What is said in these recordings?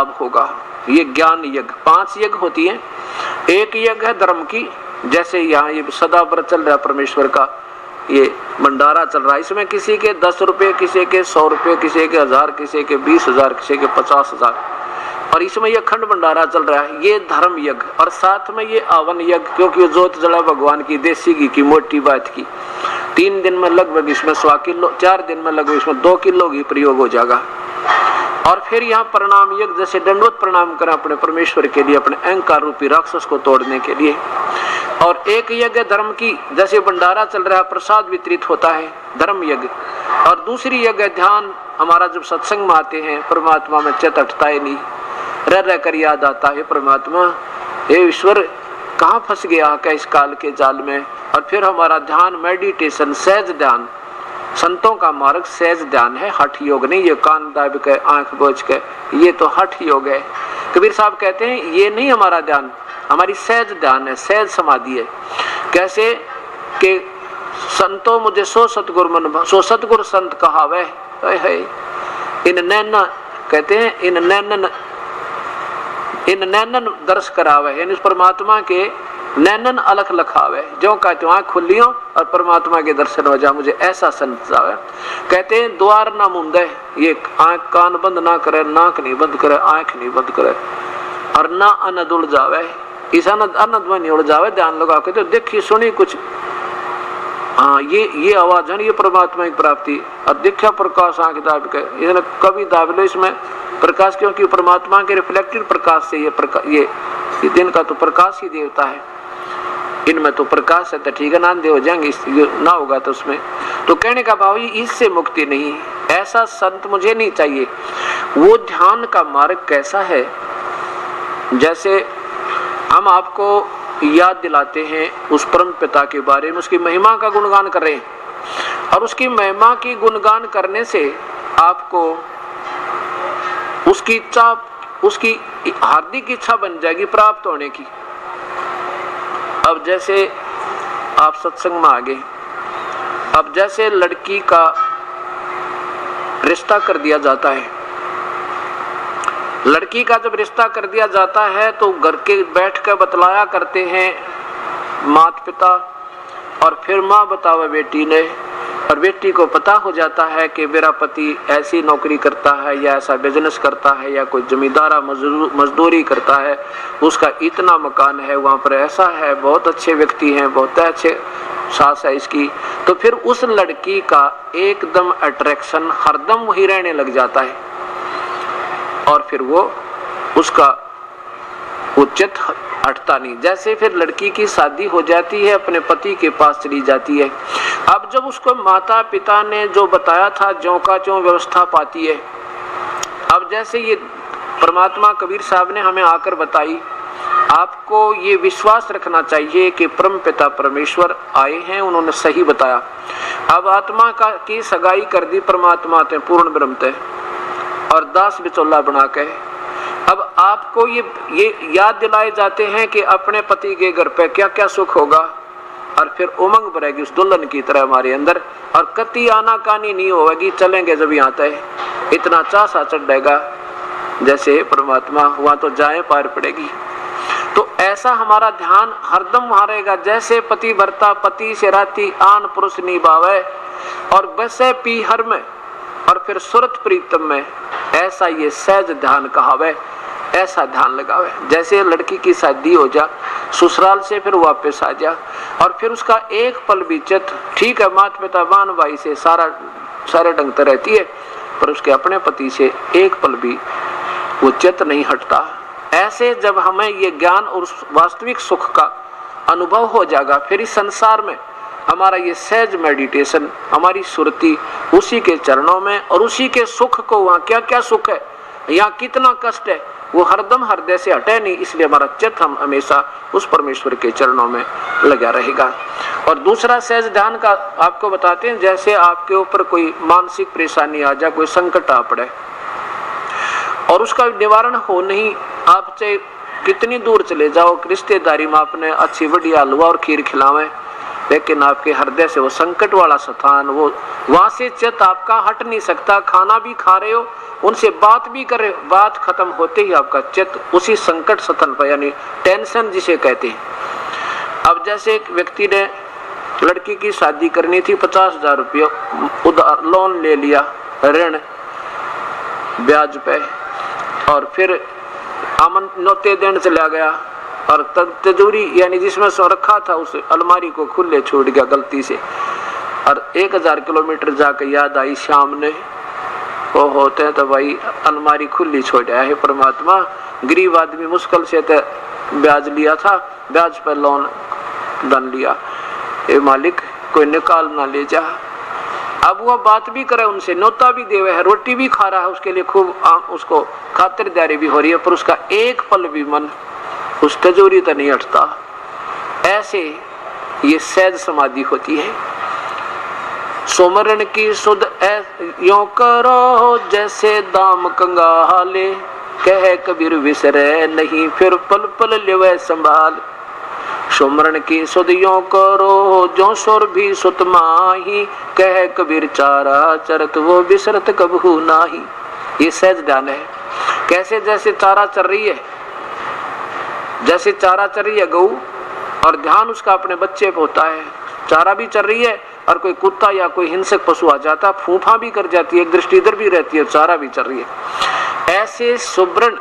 अब होगा। ये ज्ञान यज्ञ, 5 यज्ञ होती है। एक यज्ञ है धर्म की, जैसे यहाँ ये सदा व्रत चल रहा है परमेश्वर का, ये भंडारा चल रहा है, इसमें किसी के 10 रुपये, किसी के 100 रुपये, किसी के 1000, किसी के 20,000, किसी के 50,000, और इसमें ये अखंड भंडारा चल रहा है, ये धर्म यज्ञ। और साथ में ये आवन यज्ञ, क्योंकि जोत जला भगवान की, देसी घी की, मोटी बात की। 3 दिन में लगभग इसमें 100 किलो, 4 दिन में लगभग इसमें 2 किलो घी प्रयोग हो जाएगा। और फिर यहाँ प्रणाम यज्ञ, जैसे दंडवत प्रणाम करें अपने परमेश्वर के लिए, अपने अहंकार रूपी राक्षस को तोड़ने के लिए। और एक यज्ञ धर्म की, जैसे भंडारा चल रहा है, प्रसाद वितरित होता है, धर्म यज्ञ। और दूसरी यज्ञ ध्यान, हमारा जब सत्संग में आते हैं, परमात्मा में चित्त हटता है नहीं, रह कर याद आता है परमात्मा, हे ईश्वर कहाँ फंस गया क्या इस काल के जाल में। और फिर हमारा ध्यान, मेडिटेशन, सहज ध्यान, संतों का मार्ग सहज ध्यान है, हठ योग नहीं। ये कान दाब के, आंख बोझ के, ये तो हठ योग है। कबीर साहब कहते हैं ये नहीं हमारा ध्यान, हमारी सहज ध्यान है, सहज समाधि है। कैसे कि संतो मुझे सो सतगुर मन, सो सतगुर संत कहावे है। इन नैना, कहते हैं इन नैनन दर्श करावे, यानी परमात्मा के नैनन अलख लखावे, जो कहते आँख खुलियों और परमात्मा के दर्शन हो जा, मुझे ऐसा संत आवे। कहते हैं द्वार ना मुंदे, ये आँख कान बंद ना करे, नाक नहीं बंद करे, आँख नहीं बंद करे, और ना अनद उड़ जावे, इस अनद में नहीं उड़ जावे, ध्यान लगा के तो देखिए सुनी कुछ, हाँ ये आवाज है, ये परमात्मा की प्राप्ति। और देखा प्रकाश आँख दाब के, इसने कभी दाब लो इसमें प्रकाश, क्योंकि परमात्मा के रिफ्लेक्टेड प्रकाश से ये दिन का तो प्रकाश ही देवता है, इनमें तो प्रकाश है, तो ठीक है ना, दे हो जाएंगे, ना होगा तो उसमें। तो कहने का भाव इससे मुक्ति नहीं, ऐसा संत मुझे नहीं चाहिए। वो ध्यान का मार्ग कैसा है, जैसे हम आपको याद दिलाते हैं उस परम पिता के बारे में, उसकी महिमा का गुणगान कर रहे हैं, और उसकी महिमा की गुणगान करने से आपको उसकी इच्छा, उसकी हार्दिक इच्छा बन जाएगी प्राप्त होने की। अब जैसे आप सत्संग में आ गए, अब जैसे लड़की का रिश्ता कर दिया जाता है, लड़की का जब रिश्ता कर दिया जाता है तो घर के बैठ कर बतलाया करते हैं माता पिता, और फिर माँ बतावे बेटी ने, और बेटी को पता हो जाता है कि मेरा पति ऐसी नौकरी करता है, या ऐसा बिजनेस करता है, या कोई जमींदारा मजदूरी करता है, उसका इतना मकान है, वहाँ पर ऐसा है, बहुत अच्छे व्यक्ति हैं, बहुत अच्छे सास है इसकी। तो फिर उस लड़की का एकदम अट्रैक्शन हरदम वही रहने लग जाता है, और फिर वो उसका उचित हटता नहीं। जैसे फिर लड़की की शादी हो जाती है, अपने पति के पास चली जाती है। अब जब उसको माता पिता ने जो बताया था, ज्यों का त्यों व्यवस्था पाती है। अब जैसे ये परमात्मा कबीर साहब ने हमें आकर बताई, आपको ये विश्वास रखना चाहिए कि परम पिता परमेश्वर आए हैं, उन्होंने सही बताया। अब आत्मा का की सगाई कर दी परमात्मा ते पूर्ण ब्रह्म ते, और दास बिचौला बना के। अब आपको ये याद दिलाए जाते हैं कि अपने पति के घर पे क्या क्या सुख होगा, और फिर उमंग भरेगी उस दुल्हन की तरह हमारे अंदर, और कति आनाकानी नहीं होगी, चलेंगे जब यहाँ तक इतना चासा चढ़ेगा, जैसे परमात्मा हुआ तो जाए पार पड़ेगी। तो ऐसा हमारा ध्यान हरदम वहाँ रहेगा, जैसे पति भरता पति से राती आन पुरुष निभावे, और वैसे पी हर में, और फिर सुरत प्रीतम में, ऐसा ये सहज ध्यान कहावे, ऐसा ध्यान लगावे। जैसे लड़की की शादी हो जा, ससुराल से फिर वापस आ जा, और फिर उसका एक पल भी चित, ठीक है माता पिता बहन भाई से सारे ढंग तो रहती है, पर उसके अपने पति से एक पल भी वो चित नहीं हटता। ऐसे जब हमें ये ज्ञान और वास्तविक सुख का अनुभव हो जाएगा, फिर इस संसार में हमारा ये सहज मेडिटेशन, हमारी सुरती उसी के चरणों में, और उसी के सुख को, वहाँ क्या क्या सुख है, यहाँ कितना कष्ट है, वो हरदम हृदय से हटे नहीं। इसलिए हमारा चित्त हम हमेशा उस परमेश्वर के चरणों में लगा रहेगा। और दूसरा सहज ध्यान का आपको बताते हैं, जैसे आपके ऊपर कोई मानसिक परेशानी आ जाए, कोई संकट आ पड़े, और उसका निवारण हो नहीं, आप चाहे कितनी दूर चले जाओ, रिश्तेदारी में आपने अच्छी बढ़िया हलवा और खीर खिलावे, लेकिन आपके हृदय से वो संकट वाला स्थान, वो वहां से चित्त आपका हट नहीं सकता। खाना भी खा रहे हो, उनसे बात भी कर रहे हो, बात खत्म होते ही आपका चित्त उसी संकट स्थल पर, यानी टेंशन जिसे कहते हैं। अब जैसे एक व्यक्ति ने लड़की की शादी करनी थी, 50,000 रुपये उधार लोन ले लिया, ऋण ब्याज पे, और फिर नौते देने चला गया और तिजोरी यानी जिसमें सो रखा था उस अलमारी को खुले छोड़ गया गलती से, और 1000 किलोमीटर जाकर याद आई शाम ने, वो होते हैं तो भाई अलमारी खुली छोड़ा है। परमात्मा, गरीब आदमी मुश्किल से तो ब्याज लिया था, ब्याज पर लोन बन लिया, ए मालिक कोई निकाल ना ले जा। अब वह बात भी करे उनसे, नोता भी देवे है, रोटी भी खा रहा है, उसके लिए खूब उसको खातिरदारी भी हो रही है, पर उसका एक पल भी मन उस तिजोरी तो नहीं हटता। ऐसे ये सहज समाधि होती है। सुमरन की सुध यों करो जैसे दाम कंगाले, कह कबीर विसरे नहीं फिर पल पल लेवे संभाल। सुमरन की सुध यों करो जो सुर भी सुत माही, कह कबीर चारा चरत वो बिसरत कबहू नाही। ये सहज ध्यान है। कैसे? जैसे चारा चर रही है, जैसे चारा चर रही है गऊ, और ध्यान उसका अपने बच्चे पे होता है। चारा भी चर रही है और कोई कुत्ता या कोई हिंसक पशु आ जाता है, फूफा भी कर जाती है, एक दृष्टि इधर भी रहती है, चारा भी चर रही है। ऐसे सुमरन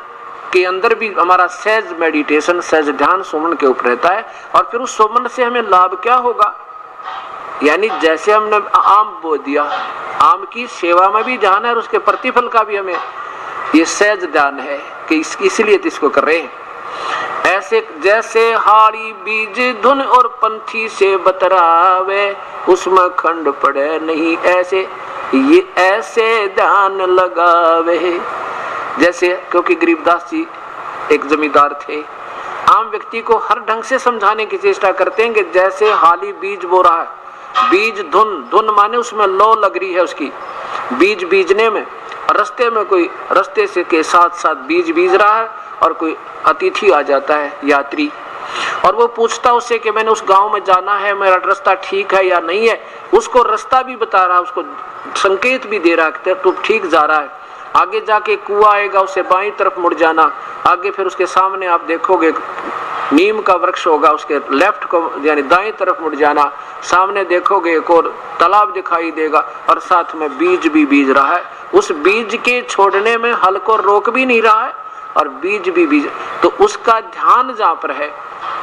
के अंदर भी हमारा सहज मेडिटेशन, सहज ध्यान सुमरन के ऊपर रहता है। और फिर उस सुमरन से हमें लाभ क्या होगा? यानी जैसे हमने आम बो दिया, आम की सेवा में भी ध्यान है और उसके प्रतिफल का भी हमें ये सहज ध्यान है कि इसलिए तो इसको कर रहे हैं। ऐसे जैसे हाड़ी बीज धुन और पंथी से बतरावे, उसमें खंड पड़े नहीं ऐसे, ये ऐसे ध्यान लगावे। जैसे क्योंकि गरीबदास जी एक जमींदार थे, आम व्यक्ति को हर ढंग से समझाने की चेष्टा करते हैं कि जैसे हाली बीज बो रहा है, बीज धुन, धुन माने उसमें लो लग रही है उसकी, बीज बीजने में, रास्ते में कोई रास्ते से के साथ साथ बीज बीज रहा है और कोई अतिथि आ जाता है, यात्री, और वो पूछता उससे कि मैंने उस गांव में जाना है, मेरा रास्ता ठीक है या नहीं है। उसको रास्ता भी बता रहा है, उसको संकेत भी दे रहा है तू ठीक जा रहा है। आगे जाके कुआं आएगा, उससे बाईं तरफ मुड़ जाना। आगे फिर उसके सामने आप देखोगे नीम का वृक्ष होगा, उसके लेफ्ट को यानी दाईं तरफ मुड़ जाना। सामने देखोगे एक और तालाब दिखाई देगा और साथ में बीज भी बीज रहा है। उस बीज के छोड़ने में हल को रोक भी नहीं रहा है और बीज भी बीज, तो उसका ध्यान जहाँ पर है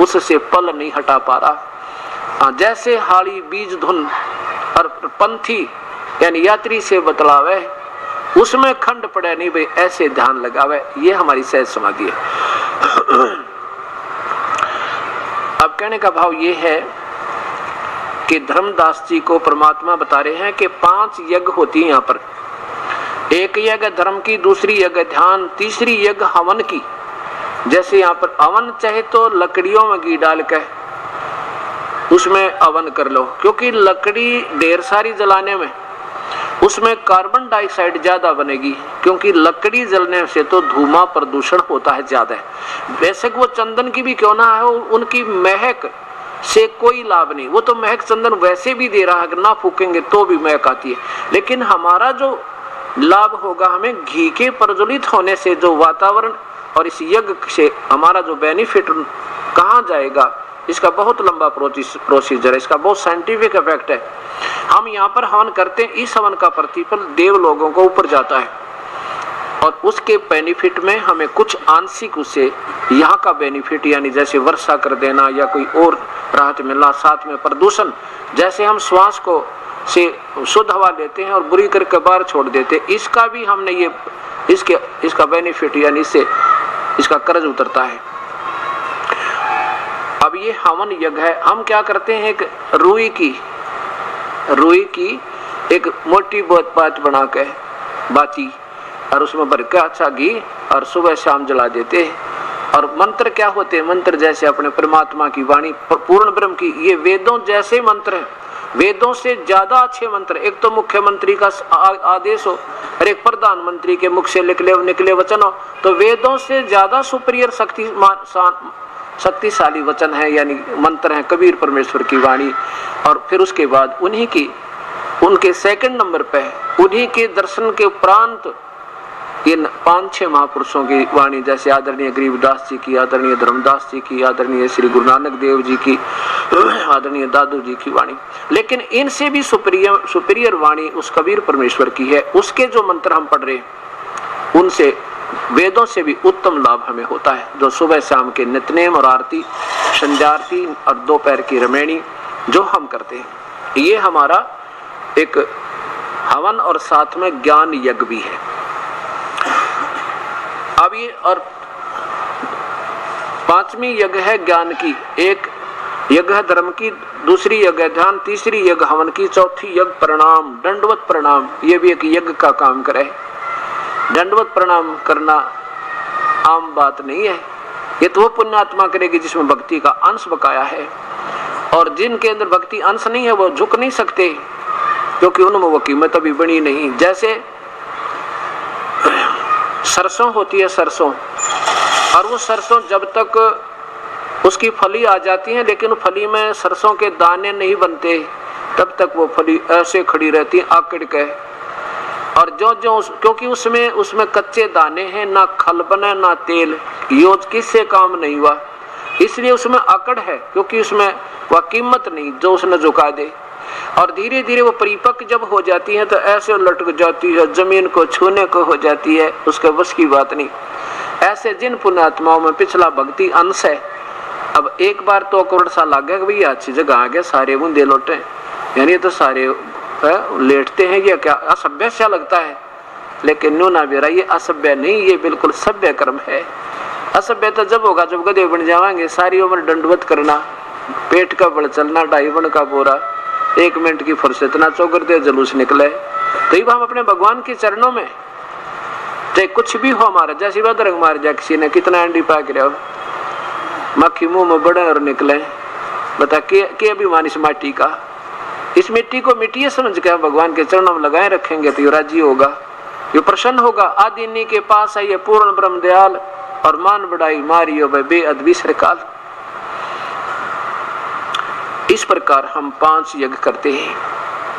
उससे पल नहीं हटा पा रहा। जैसे हाड़ी बीज धुन और पंथी यानी यात्री से बतलावे, उसमें खंड पड़े नहीं भाई, ऐसे ध्यान लगावे। ये हमारी सहज समाधि है। अब कहने का भाव ये है कि धर्मदास जी को परमात्मा बता रहे हैं कि 5 यज्ञ होती है यहाँ पर। एक यज्ञ धर्म की, दूसरी यज्ञ ध्यान, तीसरी यज्ञ हवन की। जैसे यहाँ पर हवन चाहे तो लकड़ियों में घी डाल के उसमें हवन कर लो, क्योंकि लकड़ी ढेर सारी जलाने में उसमें कार्बन डाइऑक्साइड ज्यादा बनेगी, क्योंकि लकड़ी जलने से तो धुआं प्रदूषण होता है ज्यादा। बेशक वो चंदन की भी क्यों ना है, उनकी महक से कोई लाभ नहीं, वो तो महक चंदन वैसे भी दे रहा है, अगर ना फूकेंगे तो भी महक आती है। लेकिन हमारा जो लाभ होगा, हमें घी के प्रज्वलित होने से जो वातावरण और इस यज्ञ से हमारा जो बेनिफिट कहाँ जाएगा, इसका बहुत लंबा प्रोसीजर है, इसका बहुत साइंटिफिक इफेक्ट है। हम यहाँ पर हवन करते हैं, इस हवन का प्रतिफल देव लोगों को ऊपर जाता है और उसके बेनिफिट में हमें कुछ आंशिक उससे यहाँ का बेनिफिट, यानी जैसे वर्षा कर देना या कोई और राहत मिलना, साथ में प्रदूषण, जैसे हम श्वास को से शुद्ध हवा लेते हैं और बुरी करके बाहर छोड़ देते हैं, इसका भी हमने ये इसका बेनिफिट यानी इससे इसका कर्ज उतरता है। अब ये हवन यज्ञ है। हम क्या करते हैं, एक रुई की एक मोटी बात बना के बाती और उसमें भर के अच्छा घी और सुबह शाम जला देते हैं। और मंत्र क्या होते हैं, मंत्र जैसे अपने परमात्मा की वाणी, पूर्ण ब्रह्म की, ये वेदों जैसे मंत्र हैं, वेदों से ज्यादा अच्छे मंत्र। एक तो मुख्यमंत्री का आदेश हो और एक प्रधानमंत्री के मुख से निकले वचन हो, तो वेदों से ज्यादा सुपीरियर शक्ति शक्तिशाली वचन है, यानी मंत्र है, कबीर परमेश्वर की वाणी। और फिर उसके बाद उनके सेकंड नंबर पे उन्हीं के दर्शन के उपरांत ये 5-6 महापुरुषों की वाणी, जैसे आदरणीय गरीबदास जी की, आदरणीय धर्मदास जी की, आदरणीय श्री गुरु नानक देव जी की, आदरणीय दादू जी की वाणी। लेकिन इनसे भी सुपीरियर वाणी उस कबीर परमेश्वर की है। उसके जो मंत्र हम पढ़ रहे हैं उनसे, वेदों से भी उत्तम लाभ हमें होता है। जो सुबह शाम के नित्यनेम और आरती, संध्या आरती और दोपहर की रमैनी जो हम करते हैं, ये हमारा एक हवन और साथ में ज्ञान यज्ञ भी है। अब ये और 5वीं यज्ञ है ज्ञान की, एक यज्ञ है धर्म की, दूसरी यज्ञ है ध्यान, तीसरी यज्ञ हवन की, चौथी यज्ञ प्रणाम, दंडवत प्रणाम। ये भी एक यज्ञ का काम करे। दंडवत प्रणाम करना आम बात नहीं है। ये तो वो पुण्यात्मा करेगी जिसमें भक्ति का अंश बकाया है, और जिनके अंदर भक्ति अंश नहीं है वो झुक नहीं सकते, क्योंकि उनमें वो कीमत अभी बनी नहीं। जैसे सरसों होती है, सरसों, और वो सरसों जब तक उसकी फली आ जाती है, लेकिन फली में सरसों के दाने नहीं बनते, तब तक वो फली ऐसे खड़ी रहती है आकड़ के। और जो क्योंकि उसमें कच्चे दाने हैं, ना खल बने ना तेल, यो किससे काम नहीं हुआ, इसलिए उसमें अकड़ है, क्योंकि उसमें वह कीमत नहीं जो उसने झुका दे। और धीरे धीरे वो परिपक्व जब हो जाती है तो ऐसे लटक जाती है, जमीन को छूने को हो जाती है, उसके बस की बात नहीं। ऐसे जिन पुण्यात्माओं में पिछला भक्ति अंश है, अब एक बार तो करोड़ सा लग गया कि भैया अच्छी जगह आ गया, सारे बूंदे लौटे, यानी तो सारे लेटते हैं, ये क्या असभ्य सा लगता है। लेकिन नो ना बेरा, ये असभ्य नहीं, ये बिल्कुल सभ्य कर्म है। असभ्य तो जब होगा जब गधे बन जाएंगे, सारी उम्र दंडवत करना, पेट का बल चलना, 2.5 मन का बोरा, 1 मिनट की फुर्सत ना चौकर दे जुलूस निकले। तो हम अपने भगवान के चरणों में चाहे कुछ भी हो हमारा, जैसी बदरक मार जाए किसी ने, कितना अंडी पाक रहे हो, मक्खी मुंह में बढ़े और निकले, बता के अभिमान इस माटी का। इस मिट्टी को मिट्टी समझ के भगवान के चरणों में लगाए रखेंगे तो ये राजी होगा, ये प्रसन्न होगा। आदि इन्हीं के पास है ये पूर्ण ब्रह्म दयाल, और मान बढ़ाई मारियो बेअद विसर काल। इस प्रकार हम 5 यज्ञ करते हैं।